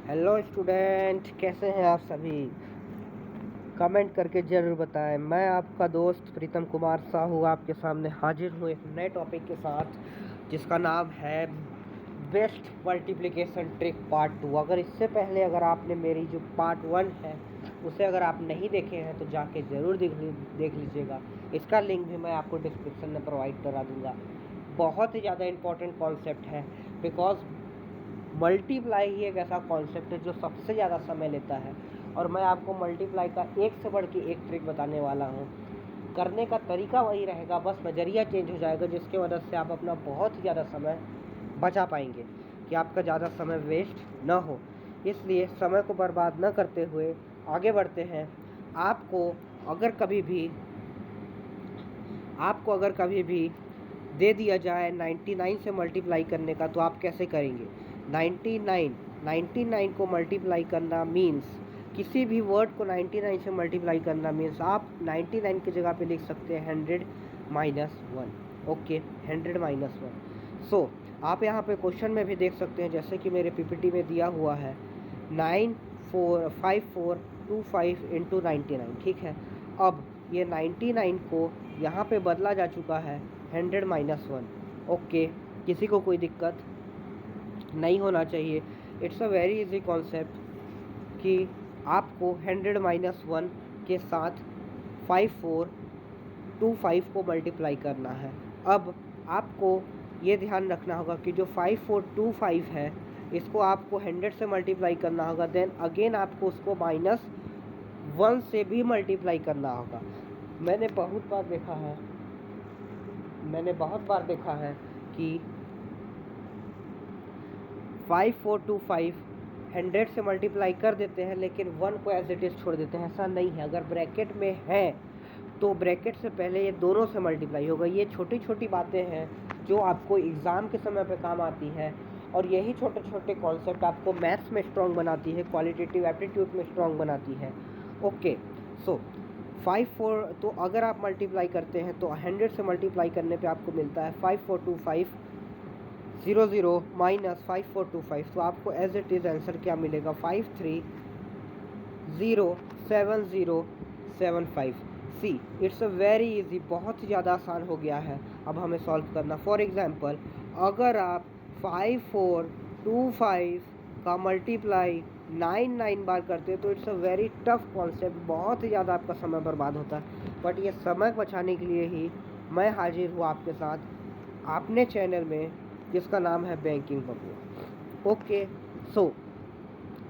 Hello student, कैसे हैं आप सभी? कमेंट करके ज़रूर बताएं। मैं आपका दोस्त प्रीतम कुमार साहू आपके सामने हाजिर हूँ एक नए टॉपिक के साथ, जिसका नाम है बेस्ट मल्टीप्लिकेशन ट्रिक पार्ट 2। अगर इससे पहले अगर आपने मेरी जो पार्ट 1 है उसे अगर आप नहीं देखे हैं तो जाके ज़रूर देख लीजिएगा। इसका लिंक भी मैं आपको डिस्क्रिप्शन में प्रोवाइड करा दूँगा। बहुत ही ज़्यादा इम्पोर्टेंट कॉन्सेप्ट है, बिकॉज मल्टीप्लाई ही एक ऐसा कॉन्सेप्ट है जो सबसे ज़्यादा समय लेता है। और मैं आपको मल्टीप्लाई का एक से बढ़ के एक ट्रिक बताने वाला हूँ। करने का तरीका वही रहेगा, बस नज़रिया चेंज हो जाएगा, जिसकी मदद से आप अपना बहुत ही ज़्यादा समय बचा पाएंगे कि आपका ज़्यादा समय वेस्ट ना हो। इसलिए समय को बर्बाद न करते हुए आगे बढ़ते हैं। आपको अगर कभी भी दे दिया जाए 99 से मल्टीप्लाई करने का, तो आप कैसे करेंगे? 99 को मल्टीप्लाई करना मीन्स, किसी भी वर्ड को 99 से मल्टीप्लाई करना मीन्स आप 99 की जगह पे लिख सकते हैं 100 - 1। ओके, 100 - 1। सो आप यहाँ पे क्वेश्चन में भी देख सकते हैं, जैसे कि मेरे पीपीटी में दिया हुआ है 945425 इंटू 99। ठीक है, अब ये 99 को यहाँ पे बदला जा चुका है 100 - 1। ओके, किसी को कोई दिक्कत नहीं होना चाहिए। It's a very easy concept कि आपको 100 - 1 के साथ 5425 को मल्टीप्लाई करना है। अब आपको ये ध्यान रखना होगा कि जो 5425 है, इसको आपको 100 से मल्टीप्लाई करना होगा, देन अगेन आपको उसको -1 से भी मल्टीप्लाई करना होगा। मैंने बहुत बार देखा है कि 5425 100 से मल्टीप्लाई कर देते हैं, लेकिन 1 को एज इट इज़ छोड़ देते हैं। ऐसा नहीं है। अगर ब्रैकेट में है तो ब्रैकेट से पहले ये दोनों से मल्टीप्लाई होगा। ये छोटी छोटी बातें हैं जो आपको एग्ज़ाम के समय पे काम आती है, और यही छोटे छोटे कॉन्सेप्ट आपको मैथ्स में स्ट्रॉन्ग बनाती है, क्वालिटेटिव एप्टीट्यूड में स्ट्रॉन्ग बनाती है। ओके, सो 54, तो अगर आप मल्टीप्लाई करते हैं तो 100 से मल्टीप्लाई करने पे आपको मिलता है 5425 00 - 5425। तो आपको एज इट इज़ आंसर क्या मिलेगा? 530707 सी। इट्स अ वेरी इजी, बहुत ही ज़्यादा आसान हो गया है अब हमें सॉल्व करना। फॉर एग्जांपल, अगर आप 5425 का मल्टीप्लाई 99 बार करते हैं तो it's a very tough concept, बहुत ही ज़्यादा आपका समय बर्बाद होता है। बट ये समय बचाने के लिए ही मैं हाजिर हूँ आपके साथ अपने चैनल में, जिसका नाम है बैंकिंग बबुआ। ओके, सो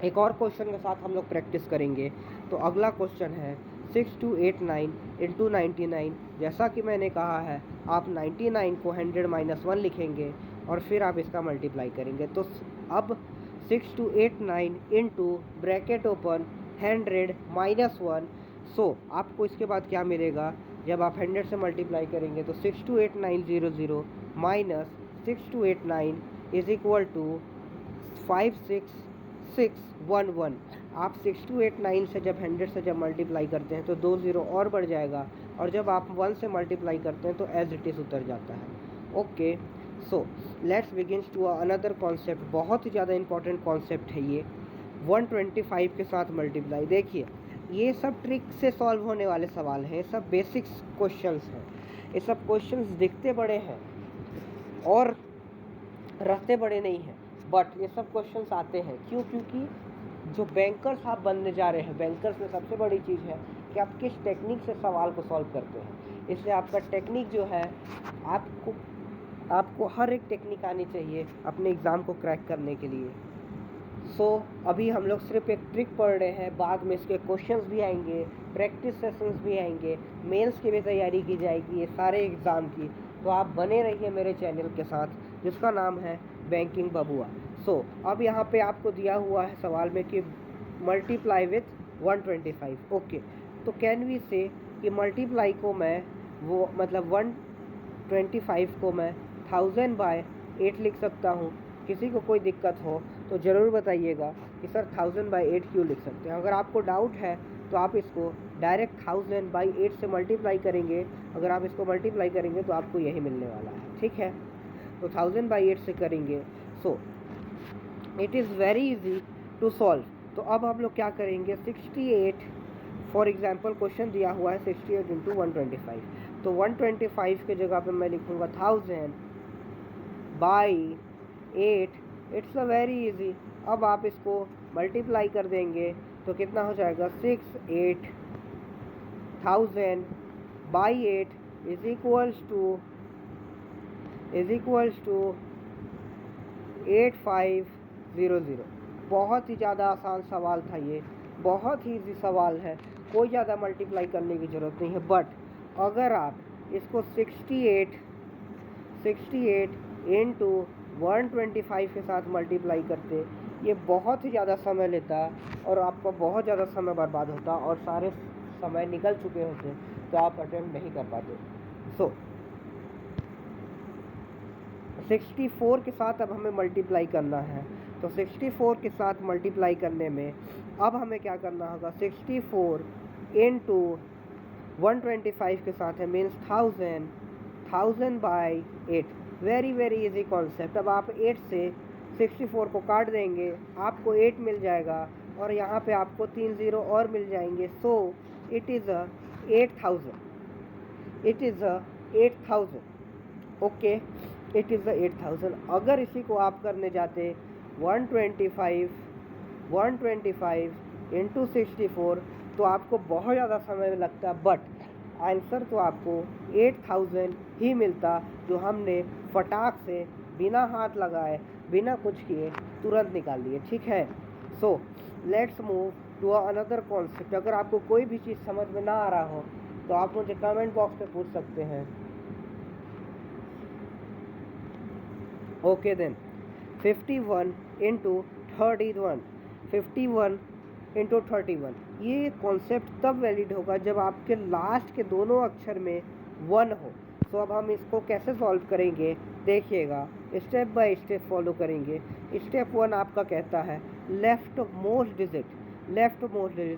एक और क्वेश्चन के साथ हम लोग प्रैक्टिस करेंगे। तो अगला क्वेश्चन है 6289 इंटू 99। जैसा कि मैंने कहा है, आप 99 को 100 - 1 लिखेंगे और फिर आप इसका मल्टीप्लाई करेंगे। तो अब 6289 इंटू ब्रैकेट ओपन 100 - 1। सो आपको इसके बाद क्या मिलेगा? जब आप 100 से मल्टीप्लाई करेंगे तो 628900 माइनस 6289 इज इक्वल टू 56611। आप 6289 से जब 100 से जब मल्टीप्लाई करते हैं तो 2 ज़ीरो और बढ़ जाएगा, और जब आप 1 से मल्टीप्लाई करते हैं तो एज इट इज़ उतर जाता है। Okay, so let's begin to another concept. बहुत ही ज़्यादा इंपॉर्टेंट कॉन्सेप्ट है ये, 125 के साथ मल्टीप्लाई। देखिए, ये सब ट्रिक से सॉल्व होने वाले सवाल हैं, ये सब बेसिक्स क्वेश्चंस हैं। ये सब क्वेश्चंस दिखते बड़े हैं और रहते बड़े नहीं हैं, बट ये सब क्वेश्चंस आते हैं। क्यों? क्योंकि जो बैंकर्स आप बनने जा रहे हैं, बैंकर्स में सबसे बड़ी चीज़ है कि आप किस टेक्निक से सवाल को सॉल्व करते हैं। इसलिए आपका टेक्निक जो है, आपको हर एक टेक्निक आनी चाहिए अपने एग्ज़ाम को क्रैक करने के लिए। सो अभी हम लोग सिर्फ एक ट्रिक पढ़ रहे हैं, बाद में इसके क्वेश्चंस भी आएंगे, प्रैक्टिस सेशंस भी आएंगे, मेंस की भी तैयारी की जाएगी, ये सारे एग्ज़ाम की। तो आप बने रहिए मेरे चैनल के साथ, जिसका नाम है बैंकिंग बबुआ। सो अब यहाँ पे आपको दिया हुआ है सवाल में कि मल्टीप्लाई विथ 125। ओके, तो कैन वी से कि मल्टीप्लाई को मैं 125 को मैं 1000/8 लिख सकता हूँ। किसी को कोई दिक्कत हो तो ज़रूर बताइएगा कि सर 1000/8 क्यों लिख सकते हैं। अगर आपको डाउट है तो आप इसको डायरेक्ट 1000/8 से मल्टीप्लाई करेंगे। अगर आप इसको मल्टीप्लाई करेंगे तो आपको यही मिलने वाला है। ठीक है, तो 1000/8 से करेंगे। So it is very easy to solve. तो अब हम लोग क्या करेंगे, 68 फॉर एग्जांपल क्वेश्चन दिया हुआ है 68 इंटू 125, तो 125 के जगह पे मैं लिखूँगा 1000 by 8। It's a very easy. अब आप इसको मल्टीप्लाई कर देंगे तो कितना हो जाएगा, 68,000 बाई 8 इज इक्वल्स टू 8500। बहुत ही ज़्यादा आसान सवाल था ये, बहुत ही इजी सवाल है, कोई ज़्यादा मल्टीप्लाई करने की ज़रूरत नहीं है। बट अगर आप इसको 68 इंटू 125 के साथ मल्टीप्लाई करते, ये बहुत ही ज़्यादा समय लेता और आपका बहुत ज़्यादा समय बर्बाद होता और सारे समय निकल चुके होते, तो आप अटेम्प्ट नहीं कर पाते। सो 64 के साथ अब हमें मल्टीप्लाई करना है, तो 64 के साथ मल्टीप्लाई करने में अब हमें क्या करना होगा, 64 इंटू 125 के साथ है, means 1000 by 8। Very very easy concept. अब आप 8 से 64 को काट देंगे, आपको 8 मिल जाएगा और यहाँ पे आपको 3 ज़ीरो और मिल जाएंगे। सो it is 8000, it is 8000। Okay, it is 8000। अगर इसी को आप करने जाते 125 इंटू 64 तो आपको बहुत ज़्यादा समय लगता, बट आंसर तो आपको 8000 ही मिलता, जो हमने फटाक से बिना हाथ लगाए बिना कुछ किए तुरंत निकाल लिए। ठीक है, so let's move to another concept. अगर आपको कोई भी चीज़ समझ में ना आ रहा हो तो आप मुझे कमेंट बॉक्स में पूछ सकते हैं। ओके देन, 51 इंटू 31, 51 इंटू 31, ये कॉन्सेप्ट तब वैलिड होगा जब आपके लास्ट के दोनों अक्षर में 1 हो। सो अब हम इसको कैसे सॉल्व करेंगे, देखिएगा, स्टेप बाय स्टेप फॉलो करेंगे। स्टेप 1 आपका कहता है लेफ्ट मोस्ट डिजिट,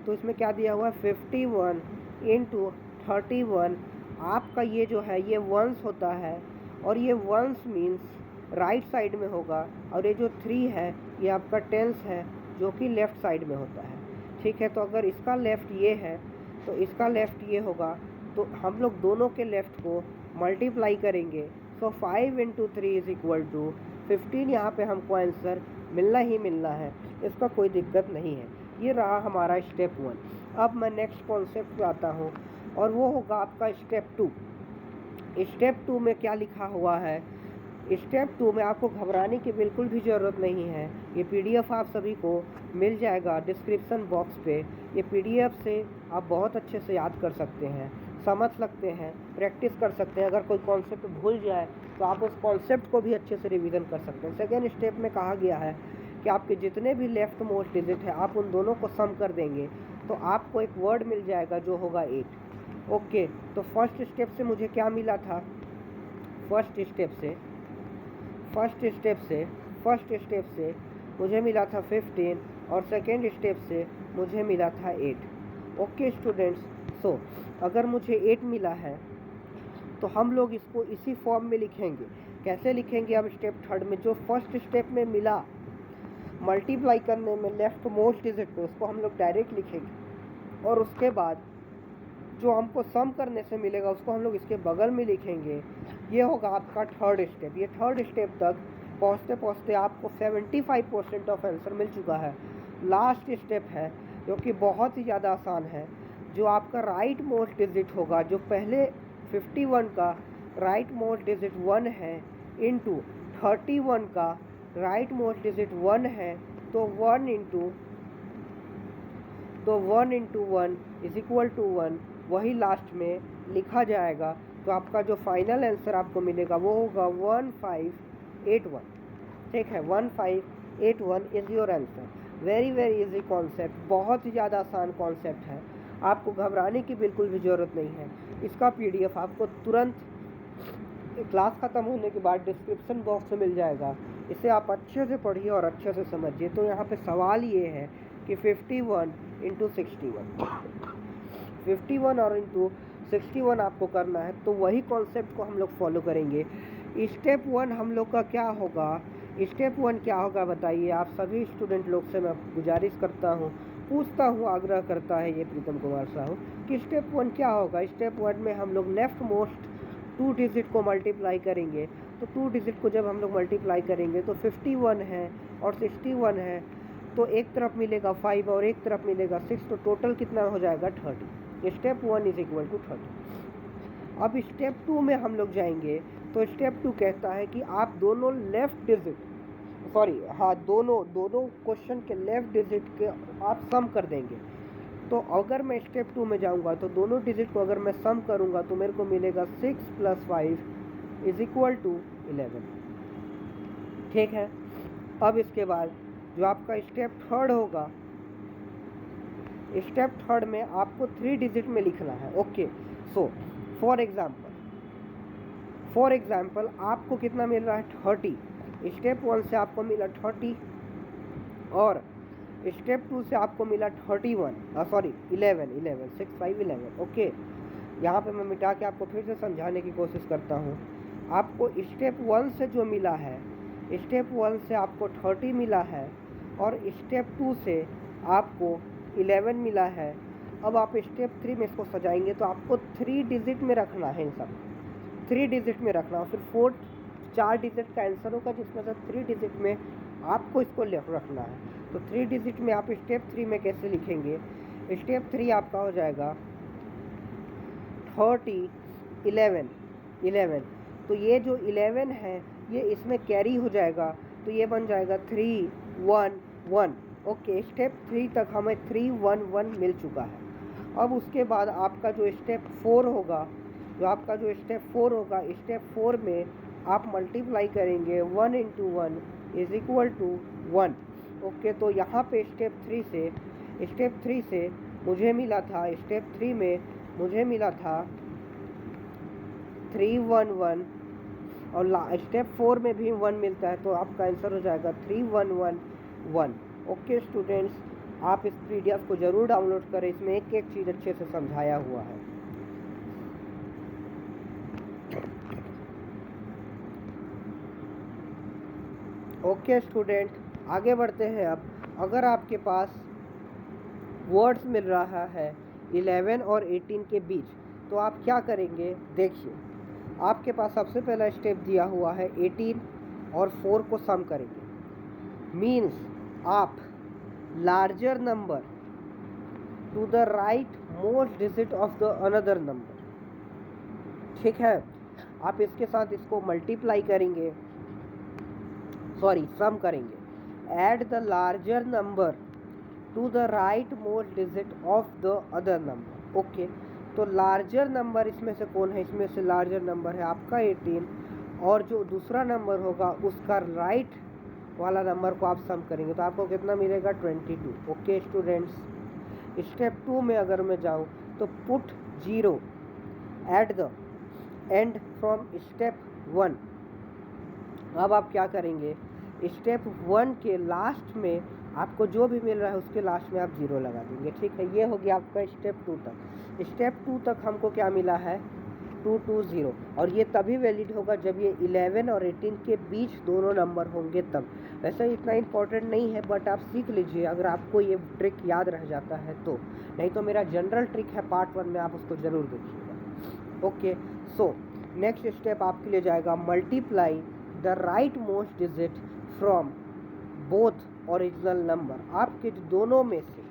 तो इसमें क्या दिया हुआ है, 51 इंटू 31। आपका ये जो है ये वंस होता है और ये वंस मीन्स राइट साइड में होगा, और ये जो 3 है ये आपका टेंस है जो कि लेफ़्ट साइड में होता है। ठीक है, तो अगर इसका लेफ़्ट ये है तो इसका लेफ़्ट ये होगा, तो हम लोग दोनों के लेफ़्ट को मल्टीप्लाई करेंगे। सो 5 इंटू 3 इज इक्वल टू 15। यहाँ पे हमको आंसर मिलना ही मिलना है, इसका कोई दिक्कत नहीं है। ये रहा हमारा स्टेप 1। अब मैं नेक्स्ट कॉन्सेप्ट पे आता हूँ और वो होगा आपका स्टेप 2। स्टेप 2 में क्या लिखा हुआ है, स्टेप 2 में आपको घबराने की बिल्कुल भी ज़रूरत नहीं है। ये पीडीएफ आप सभी को मिल जाएगा डिस्क्रिप्शन बॉक्स पे। ये पीडीएफ से आप बहुत अच्छे से याद कर सकते हैं, समझ सकते हैं, प्रैक्टिस कर सकते हैं। अगर कोई कॉन्सेप्ट भूल जाए तो आप उस कॉन्सेप्ट को भी अच्छे से रिवीजन कर सकते हैं। सेकेंड स्टेप में कहा गया है कि आपके जितने भी लेफ्ट मोस्ट डिजिट है आप उन दोनों को सम कर देंगे तो आपको एक वर्ड मिल जाएगा जो होगा 8। ओके, तो फर्स्ट स्टेप से मुझे क्या मिला था, फर्स्ट स्टेप से मुझे मिला था 15 और सेकेंड स्टेप से मुझे मिला था 8। ओके स्टूडेंट्स, सो अगर मुझे 8 मिला है तो हम लोग इसको इसी फॉर्म में लिखेंगे। कैसे लिखेंगे, अब स्टेप थर्ड में जो फर्स्ट स्टेप में मिला मल्टीप्लाई करने में लेफ्ट मोस्ट डिजिट पे, उसको हम लोग डायरेक्ट लिखेंगे और उसके बाद जो हमको सम करने से मिलेगा उसको हम लोग इसके बगल में लिखेंगे। ये होगा आपका थर्ड स्टेप। ये थर्ड स्टेप तक पहुँचते पहुँचते आपको 75% ऑफ आंसर मिल चुका है। लास्ट स्टेप है जो कि बहुत ही ज़्यादा आसान है, जो आपका राइट मोस्ट डिजिट होगा, जो पहले 51 का राइट मोस्ट डिजिट 1 है इंटू 31 का राइट मोस्ट डिजिट 1 है, तो 1 इंटू 1 इज इक्वल टू 1, वही लास्ट में लिखा जाएगा। तो आपका जो फाइनल आंसर आपको मिलेगा वो होगा 1581। ठीक है, 1581 is your answer. Very very easy concept, बहुत ही ज़्यादा आसान कॉन्सेप्ट है, आपको घबराने की बिल्कुल भी ज़रूरत नहीं है। इसका पीडीएफ आपको तुरंत क्लास ख़त्म होने के बाद डिस्क्रिप्शन बॉक्स में मिल जाएगा। इसे आप अच्छे से पढ़िए और अच्छे से समझिए। तो यहाँ पे सवाल ये है कि 51 इंटू 51 और इंटू 61 आपको करना है, तो वही कॉन्सेप्ट को हम लोग फॉलो करेंगे। स्टेप 1 हम लोग का क्या होगा, स्टेप 1 क्या होगा बताइए। आप सभी स्टूडेंट लोग से मैं गुजारिश करता हूँ, पूछता हूँ, आग्रह करता है ये प्रीतम कुमार साहू कि स्टेप 1 क्या होगा। स्टेप 1 में हम लोग लेफ्ट मोस्ट 2 डिजिट को मल्टीप्लाई करेंगे। तो 2 डिजिट को जब हम लोग मल्टीप्लाई करेंगे तो 51 है और 61 है, तो एक तरफ मिलेगा 5 और एक तरफ मिलेगा 6, तो टोटल कितना हो जाएगा 30। Step 1 is equal to 30। अब स्टेप 2 में हम लोग जाएंगे तो स्टेप 2 कहता है कि आप दोनों लेफ्ट डिजिट दोनों क्वेश्चन के लेफ्ट डिजिट के आप सम कर देंगे। तो अगर मैं स्टेप 2 में जाऊंगा तो दोनों डिजिट को अगर मैं सम करूंगा तो मेरे को मिलेगा 6 + 5 इज इक्वल टू 11। ठीक है। अब इसके बाद जो आपका स्टेप 3 होगा, स्टेप 3 में आपको 3 डिजिट में लिखना है। ओके, सो फॉर एग्जाम्पल आपको कितना मिल रहा है 30। स्टेप 1 से आपको मिला 30 और स्टेप 2 से आपको मिला 11 6 5 11। ओके, यहाँ पे मैं मिटा के आपको फिर से समझाने की कोशिश करता हूँ। आपको स्टेप 1 से जो मिला है, स्टेप 1 से आपको 30 मिला है और स्टेप 2 से आपको 11 मिला है। अब आप स्टेप 3 में इसको सजाएंगे तो आपको 3 डिजिट में रखना है, इन सब 3 डिजिट में रखना, और फिर 4 डिजिट का आंसर होगा जिसमें से 3 डिजिट में आपको इसको रखना है। तो 3 डिजिट में आप स्टेप 3 में कैसे लिखेंगे। स्टेप 3 आपका हो जाएगा 30 11। तो ये जो 11 है ये इसमें कैरी हो जाएगा, तो ये बन जाएगा 3 1 1। ओके, स्टेप 3 तक हमें 3 1 1 मिल चुका है। अब उसके बाद आपका जो स्टेप 4 होगा, स्टेप 4 में आप मल्टीप्लाई करेंगे 1 × 1 इज इक्वल टू 1। ओके, तो यहाँ पे स्टेप 3 से मुझे मिला था, स्टेप 3 में मुझे मिला था 3 1 1 और स्टेप 4 में भी 1 मिलता है, तो आपका आंसर हो जाएगा 3 1 1 1। ओके स्टूडेंट्स, आप इस PDF को ज़रूर डाउनलोड करें, इसमें एक एक चीज़ अच्छे से समझाया हुआ है। ओके स्टूडेंट, आगे बढ़ते हैं। अब अगर आपके पास वर्ड्स मिल रहा है 11 और 18 के बीच, तो आप क्या करेंगे। देखिए, आपके पास सबसे पहला स्टेप दिया हुआ है 18 और 4 को सम करेंगे। मीन्स आप larger number two the right most digit of the another number, ठीक है। आप इसके साथ इसको मल्टीप्लाई करेंगे, सम करेंगे। Add the larger number two the right most digit of the other number. Okay, तो लार्जर नंबर इसमें से कौन है, इसमें से लार्जर नंबर है आपका 18, और जो दूसरा नंबर होगा उसका राइट वाला नंबर को आप सम करेंगे तो आपको कितना मिलेगा 22। ओके स्टूडेंट्स, स्टेप 2 में अगर मैं जाऊं तो put 0 at the end from step 1। अब आप क्या करेंगे, स्टेप 1 के लास्ट में आपको जो भी मिल रहा है उसके लास्ट में आप 0 लगा देंगे। ठीक है, ये हो गया आपका स्टेप 2 तक। स्टेप 2 तक हमको क्या मिला है 220, और ये तभी वैलिड होगा जब ये 11 और 18 के बीच दोनों नंबर होंगे तब। वैसे इतना इम्पोर्टेंट नहीं है, बट आप सीख लीजिए अगर आपको ये ट्रिक याद रह जाता है तो, नहीं तो मेरा जनरल ट्रिक है पार्ट 1 में, आप उसको ज़रूर देखिएगा। ओके, सो नेक्स्ट स्टेप आपके लिए जाएगा multiply the right most digit from both original number. आपके दोनों में से,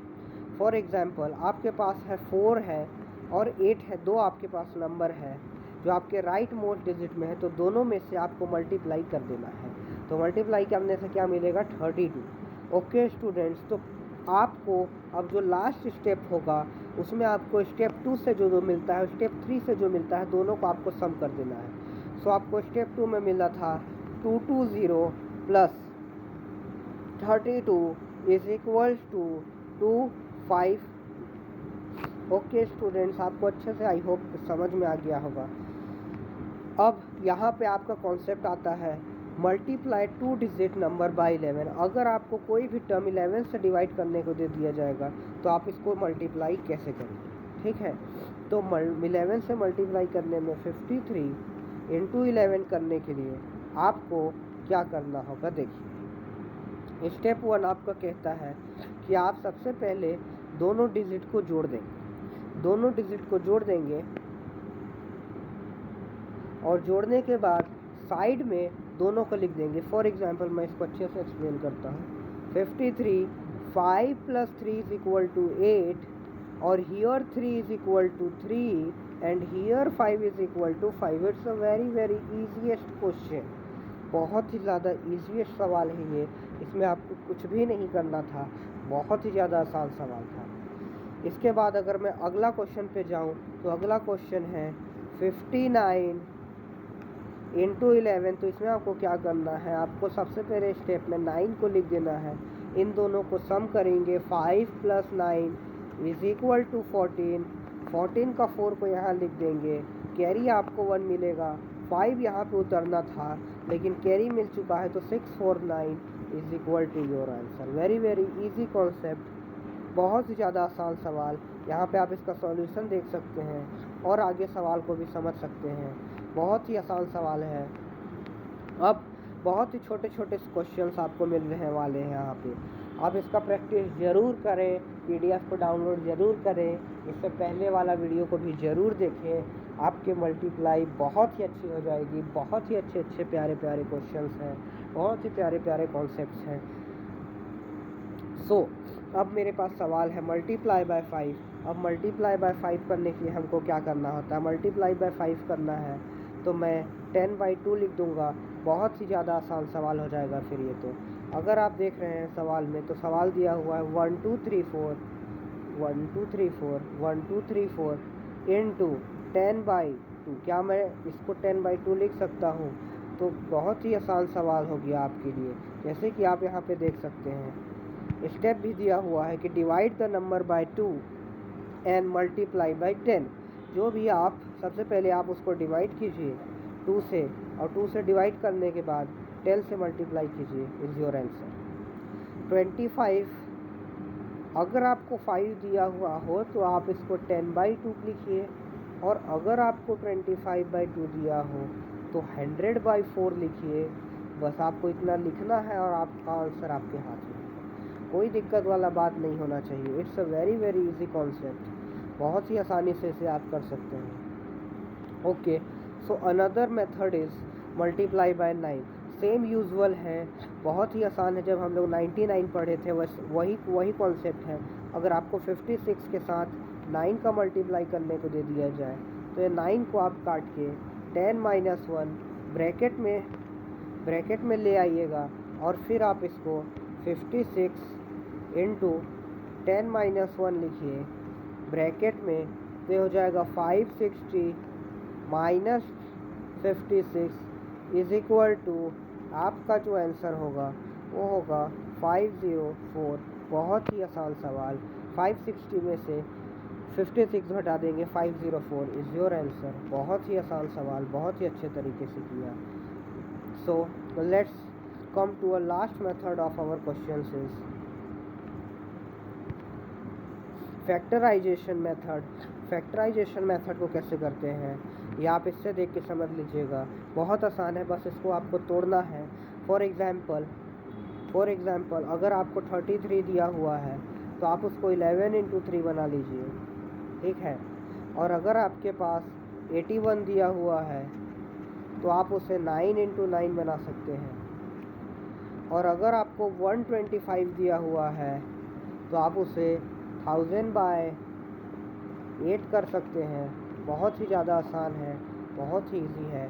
फॉर एग्जांपल आपके पास है 4 है और 8 है, दो आपके पास नंबर है जो आपके राइट मोस्ट डिजिट में है, तो दोनों में से आपको मल्टीप्लाई कर देना है। तो मल्टीप्लाई करने से क्या मिलेगा 32। ओके स्टूडेंट्स, तो आपको अब जो लास्ट स्टेप होगा उसमें आपको स्टेप 2 से जो मिलता है, स्टेप 3 से जो मिलता है, दोनों को आपको सम कर देना है। सो आपको स्टेप 2 में मिला था 220 + 32 is equal to 25। Okay students, आपको अच्छे से आई होप समझ में आ गया होगा। अब यहाँ पे आपका कॉन्सेप्ट आता है मल्टीप्लाई 2 डिजिट नंबर बाय 11। अगर आपको कोई भी टर्म 11 से डिवाइड करने को दे दिया जाएगा तो आप इसको मल्टीप्लाई कैसे करेंगे। ठीक है, तो 11 से मल्टीप्लाई करने में 53 × 11 करने के लिए आपको क्या करना होगा। देखिए, स्टेप 1 आपका कहता है कि आप सबसे पहले दोनों डिजिट को जोड़ देंगे। दोनों डिजिट को जोड़ देंगे और जोड़ने के बाद साइड में दोनों को लिख देंगे। फॉर एग्जांपल मैं इसको अच्छे से एक्सप्लेन करता हूँ। 53 5 + 3 = 8 और here 3 = 3 and here 5 = 5। It's a very easiest question, बहुत ही ज़्यादा ईजीएस्ट सवाल है ये। इसमें आपको कुछ भी नहीं करना था, बहुत ही ज़्यादा आसान सवाल था। इसके बाद अगर मैं अगला क्वेश्चन पे जाऊँ तो अगला क्वेश्चन है 59 × 11। तो इसमें आपको क्या करना है, आपको सबसे पहले स्टेप में 9 को लिख देना है। इन दोनों को सम करेंगे, 5 + 9 = 14। 14 का 4 को यहाँ लिख देंगे, कैरी आपको 1 मिलेगा। 5 यहाँ पे उतरना था लेकिन कैरी मिल चुका है, तो 649 = your answer. Very easy concept, बहुत ही ज़्यादा आसान सवाल। यहाँ पे आप इसका सॉल्यूशन देख सकते हैं और आगे सवाल को भी समझ सकते हैं। बहुत ही आसान सवाल है। अब बहुत ही छोटे छोटे क्वेश्चंस आपको मिल रहे वाले हैं यहाँ पे। आप इसका प्रैक्टिस ज़रूर करें, पीडीएफ को डाउनलोड ज़रूर करें, इससे पहले वाला वीडियो को भी ज़रूर देखें। आपके मल्टीप्लाई बहुत ही अच्छी हो जाएगी। बहुत ही अच्छे प्यारे क्वेश्चंस हैं, बहुत ही प्यारे कॉन्सेप्ट्स हैं। सो अब मेरे पास सवाल है मल्टीप्लाई बाय 5। अब मल्टीप्लाई बाय 5 करने के लिए हमको क्या करना होता है, मल्टीप्लाई बाय 5 करना है तो मैं 10/2 लिख दूंगा। बहुत ही ज़्यादा आसान सवाल हो जाएगा फिर ये। तो अगर आप देख रहे हैं सवाल में, तो सवाल दिया हुआ है 1 2 3 4 1 2 3 4 1 2 3 4 × 10/2। क्या मैं इसको 10/2 लिख सकता हूँ? तो बहुत ही आसान सवाल हो गया आपके लिए। जैसे कि आप यहाँ पे देख सकते हैं, स्टेप भी दिया हुआ है कि divide the number by 2 and multiply by 10। जो भी आप सबसे पहले आप उसको डिवाइड कीजिए 2 से, और 2 से डिवाइड करने के बाद 10 से मल्टीप्लाई कीजिए, इज योर आंसर। 25 अगर आपको 5 दिया हुआ हो तो आप इसको 10/2 लिखिए, और अगर आपको 25/2 दिया हो तो 100/4 लिखिए। बस आपको इतना लिखना है और आपका आंसर आपके हाथ में। कोई दिक्कत वाला बात नहीं होना चाहिए। It's a very easy concept, बहुत ही आसानी से इसे आप कर सकते हैं। Okay, so another method is multiply by 9। Same usual है, बहुत ही आसान है। जब हम लोग 99 पढ़े थे वही कॉन्सेप्ट है। अगर आपको 56 के साथ 9 का मल्टीप्लाई करने को दे दिया जाए तो ये 9 को आप काट के 10 - 1 ब्रैकेट में ले आइएगा, और फिर आप इसको 56 × 10 - 1 लिखिए ब्रैकेट में, तो हो जाएगा 560 - 56 = आपका जो आंसर होगा वो होगा 504। बहुत ही आसान सवाल। 560 में से 56 घटा देंगे, 504 इज़ योर आंसर। बहुत ही आसान सवाल, बहुत ही अच्छे तरीके से किया। So let's come to a last method of our questions is factorization method. Factorization method को कैसे करते हैं ये आप इससे देख के समझ लीजिएगा। बहुत आसान है, बस इसको आपको तोड़ना है। फॉर एग्ज़ाम्पल अगर आपको 33 दिया हुआ है तो आप उसको 11 × 3 बना लीजिए, ठीक है। और अगर आपके पास 81 दिया हुआ है तो आप उसे 9 × 9 बना सकते हैं। और अगर आपको 125 दिया हुआ है तो आप उसे 1000/8 कर सकते हैं। बहुत ही ज़्यादा आसान है, बहुत ही इजी है।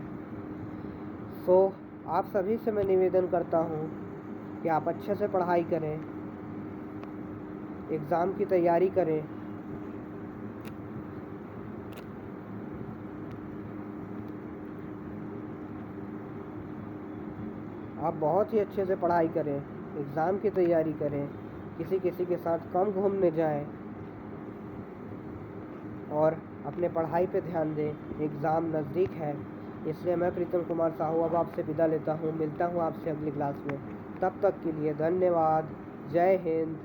सो आप सभी से मैं निवेदन करता हूँ कि आप अच्छे से पढ़ाई करें, एग्ज़ाम की तैयारी करें। आप बहुत ही अच्छे से पढ़ाई करें, एग्ज़ाम की तैयारी करें, किसी के साथ कम घूमने जाएं और अपने पढ़ाई पे ध्यान दें। एग्ज़ाम नज़दीक है, इसलिए मैं प्रीतम कुमार साहू अब आपसे विदा लेता हूँ। मिलता हूँ आपसे अगली क्लास में। तब तक के लिए धन्यवाद। जय हिंद,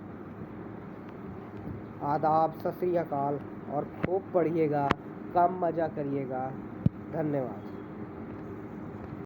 आदाब, सत श्री अकाल, और खूब पढ़िएगा, कम मज़ा करिएगा। धन्यवाद।